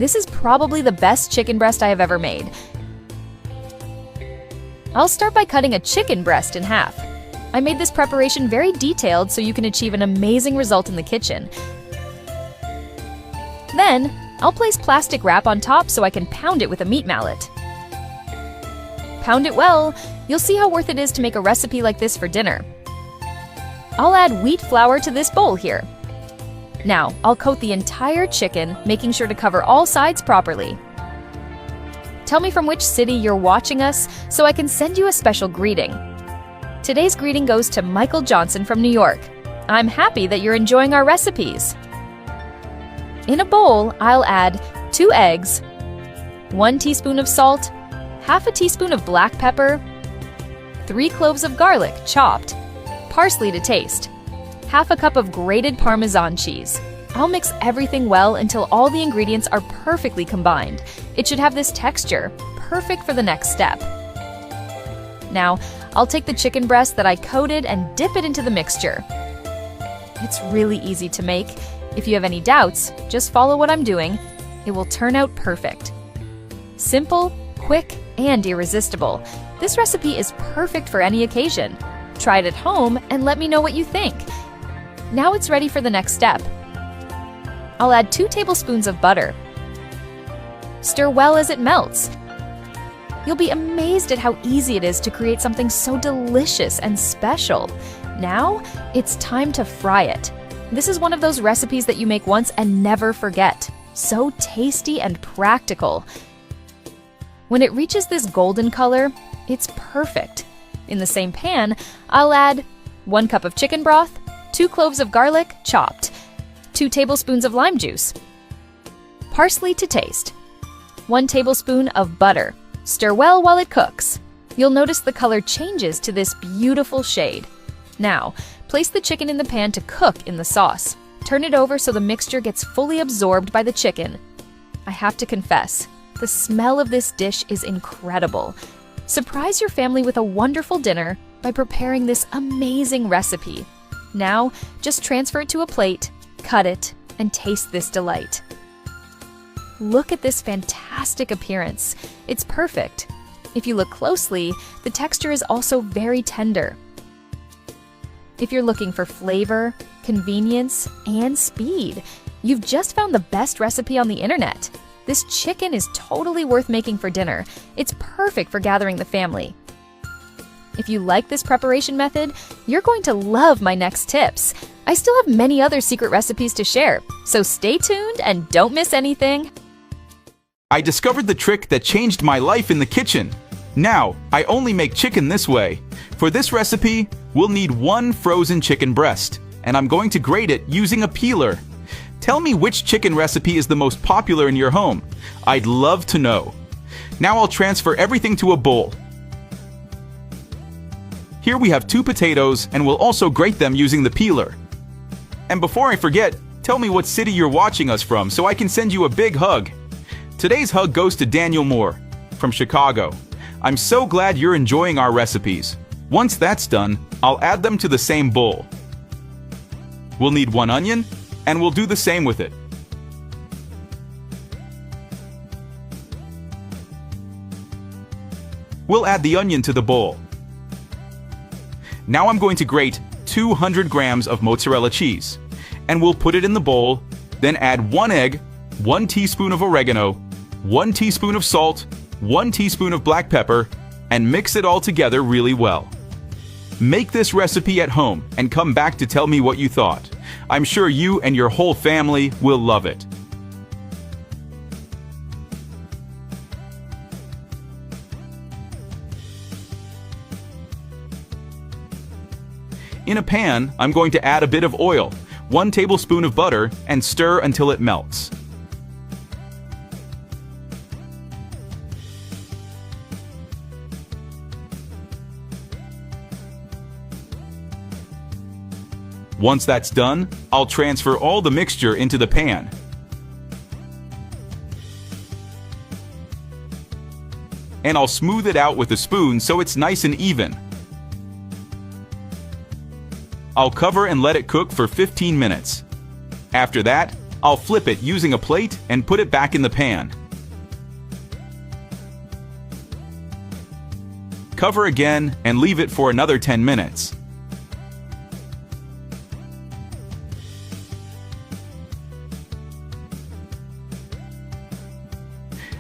This is probably the best chicken breast I have ever made. I'll start by cutting a chicken breast in half. I made this preparation very detailed so you can achieve an amazing result in the kitchen. Then, I'll place plastic wrap on top so I can pound it with a meat mallet. Pound it well. You'll see how worth it is to make a recipe like this for dinner. I'll add wheat flour to this bowl here. Now, I'll coat the entire chicken, making sure to cover all sides properly. Tell me from which city you're watching us so I can send you a special greeting. Today's greeting goes to Michael Johnson from New York. I'm happy that you're enjoying our recipes. In a bowl, I'll add 2 eggs, 1 teaspoon of salt, half a teaspoon of black pepper, 3 cloves of garlic chopped, parsley to taste, half a cup of grated Parmesan cheese. I'll mix everything well until all the ingredients are perfectly combined. It should have this texture, perfect for the next step. Now, I'll take the chicken breast that I coated and dip it into the mixture. It's really easy to make. If you have any doubts, just follow what I'm doing. It will turn out perfect. Simple, quick, and irresistible. This recipe is perfect for any occasion. Try it at home and let me know what you think. Now it's ready for the next step. I'll add 2 tablespoons of butter. Stir well as it melts. You'll be amazed at how easy it is to create something so delicious and special. Now, it's time to fry it. This is one of those recipes that you make once and never forget. So tasty and practical. When it reaches this golden color, it's perfect. In the same pan, I'll add 1 cup of chicken broth, 2 cloves of garlic chopped, 2 tablespoons of lime juice, parsley to taste, 1 tablespoon of butter. Stir well while it cooks. You'll notice the color changes to this beautiful shade. Now, place the chicken in the pan to cook in the sauce. Turn it over so the mixture gets fully absorbed by the chicken. I have to confess, the smell of this dish is incredible. Surprise your family with a wonderful dinner by preparing this amazing recipe. Now, just transfer it to a plate, cut it, and taste this delight. Look at this fantastic appearance. It's perfect. If you look closely, the texture is also very tender. If you're looking for flavor, convenience, and speed, you've just found the best recipe on the internet. This chicken is totally worth making for dinner. It's perfect for gathering the family. If you like this preparation method, you're going to love my next tips. I still have many other secret recipes to share, so stay tuned and don't miss anything. I discovered the trick that changed my life in the kitchen. Now, I only make chicken this way. For this recipe, we'll need 1 frozen chicken breast, and I'm going to grate it using a peeler. Tell me which chicken recipe is the most popular in your home. I'd love to know. Now I'll transfer everything to a bowl. Here we have 2 potatoes, and we'll also grate them using the peeler. And before I forget, tell me what city you're watching us from so I can send you a big hug. Today's hug goes to Daniel Moore from Chicago. I'm so glad you're enjoying our recipes. Once that's done, I'll add them to the same bowl. We'll need 1 onion, and we'll do the same with it. We'll add the onion to the bowl. Now I'm going to grate 200 grams of mozzarella cheese, and we'll put it in the bowl, then add 1 egg, 1 teaspoon of oregano, 1 teaspoon of salt, 1 teaspoon of black pepper, and mix it all together really well. Make this recipe at home and come back to tell me what you thought. I'm sure you and your whole family will love it. In a pan, I'm going to add a bit of oil, 1 tablespoon of butter, and stir until it melts. Once that's done, I'll transfer all the mixture into the pan. And I'll smooth it out with a spoon so it's nice and even. I'll cover and let it cook for 15 minutes. After that, I'll flip it using a plate and put it back in the pan. Cover again and leave it for another 10 minutes.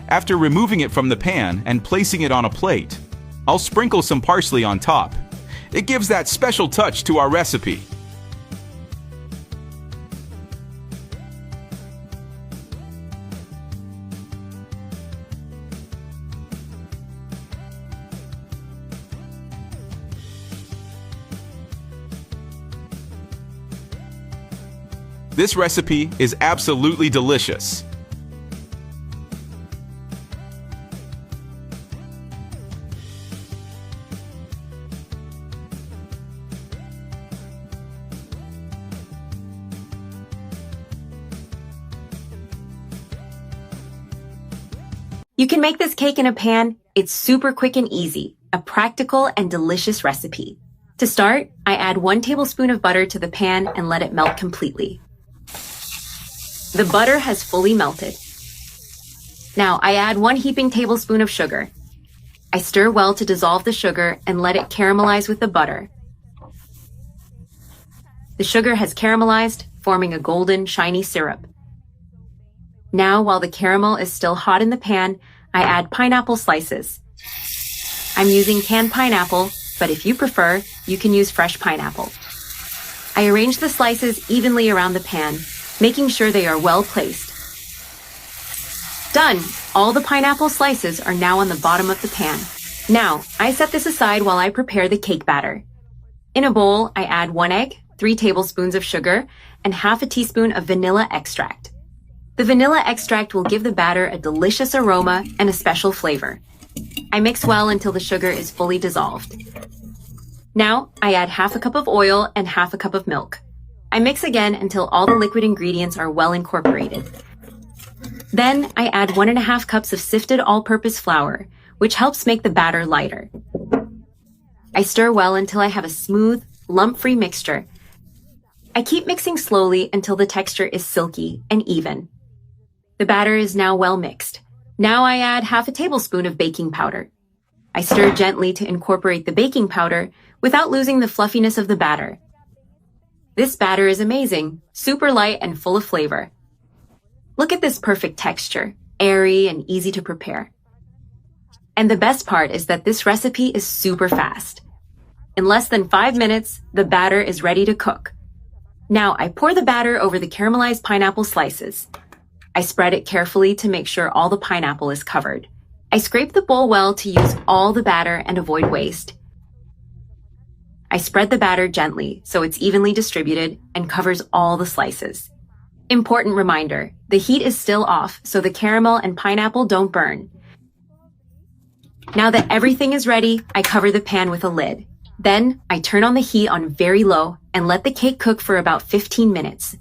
After removing it from the pan and placing it on a plate, I'll sprinkle some parsley on top. It gives that special touch to our recipe. This recipe is absolutely delicious. You can make this cake in a pan. It's super quick and easy, a practical and delicious recipe. To start, I add 1 tablespoon of butter to the pan and let it melt completely. The butter has fully melted. Now I add 1 heaping tablespoon of sugar. I stir well to dissolve the sugar and let it caramelize with the butter. The sugar has caramelized, forming a golden, shiny syrup. Now, while the caramel is still hot in the pan, I add pineapple slices. I'm using canned pineapple, but if you prefer, you can use fresh pineapple. I arrange the slices evenly around the pan, making sure they are well placed. Done! All the pineapple slices are now on the bottom of the pan. Now, I set this aside while I prepare the cake batter. In a bowl, I add 1 egg, 3 tablespoons of sugar, and half a teaspoon of vanilla extract. The vanilla extract will give the batter a delicious aroma and a special flavor. I mix well until the sugar is fully dissolved. Now, I add half a cup of oil and half a cup of milk. I mix again until all the liquid ingredients are well incorporated. Then, I add 1.5 cups of sifted all-purpose flour, which helps make the batter lighter. I stir well until I have a smooth, lump-free mixture. I keep mixing slowly until the texture is silky and even. The batter is now well mixed. Now I add half a tablespoon of baking powder. I stir gently to incorporate the baking powder without losing the fluffiness of the batter. This batter is amazing, super light and full of flavor. Look at this perfect texture, airy and easy to prepare. And the best part is that this recipe is super fast. In less than 5 minutes, the batter is ready to cook. Now I pour the batter over the caramelized pineapple slices. I spread it carefully to make sure all the pineapple is covered. I scrape the bowl well to use all the batter and avoid waste. I spread the batter gently so it's evenly distributed and covers all the slices. Important reminder, the heat is still off so the caramel and pineapple don't burn. Now that everything is ready, I cover the pan with a lid. Then I turn on the heat on very low and let the cake cook for about 15 minutes.